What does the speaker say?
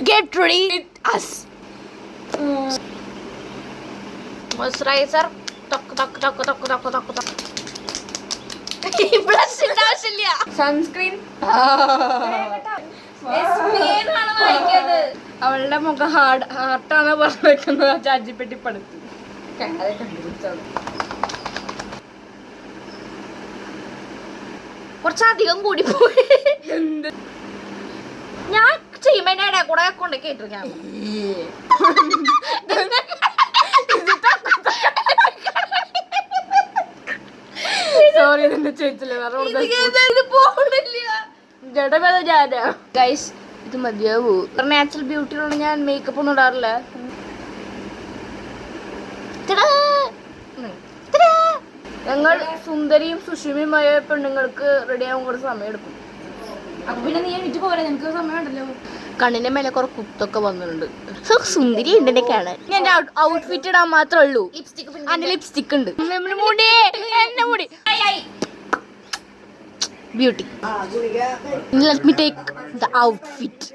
Get ready with us. Moisturizer. ബ്ലഷിന്റെ ആവശ്യമില്ല. Sunscreen. അവളുടെ മുഖം ഹാർട്ടാണ് പറഞ്ഞു വെക്കുന്നത്. ചാജിപ്പെട്ടി പടുത്തു കുറച്ചധികം കൂടി പോയി. ഞാൻ ചെയ്യുമ്പോ ഇട കൂടെ കൊണ്ട് കേട്ടിരിക്കാം. സോറി എന്റെ ചേച്ചില്ലേ ഗൈസ്, ഇത് മതിയാവൂ. നാച്ചുറൽ ബ്യൂട്ടിയിലുള്ള ഞാൻ മേക്കപ്പ് ഒന്നും ഇടാറില്ല. ഞങ്ങൾ സുന്ദരിയും സുഷിമയുമായ പെണ്ണുങ്ങൾക്ക് റെഡിയാവാൻ കുറച്ച് സമയം എടുക്കും. അപ്പൊ പിന്നെ നീ എണീറ്റ് പോരാ, ഞങ്ങൾക്ക് സമയം ഉണ്ടല്ലോ. കണ്ണിന്റെ മേലെ കുറെ കുത്തൊക്കെ വന്നിട്ടുണ്ട്. സോ സുന്ദരി ഉണ്ട് കാണാൻ. ഞാൻ ഔട്ട്ഫിറ്റ് ഇടാൻ മാത്രമേ ഉള്ളൂ. അതിന്റെ ലിപ്സ്റ്റിക് ഉണ്ട്. മുടി എന്റെ മുടി beauty. Let me take the outfit.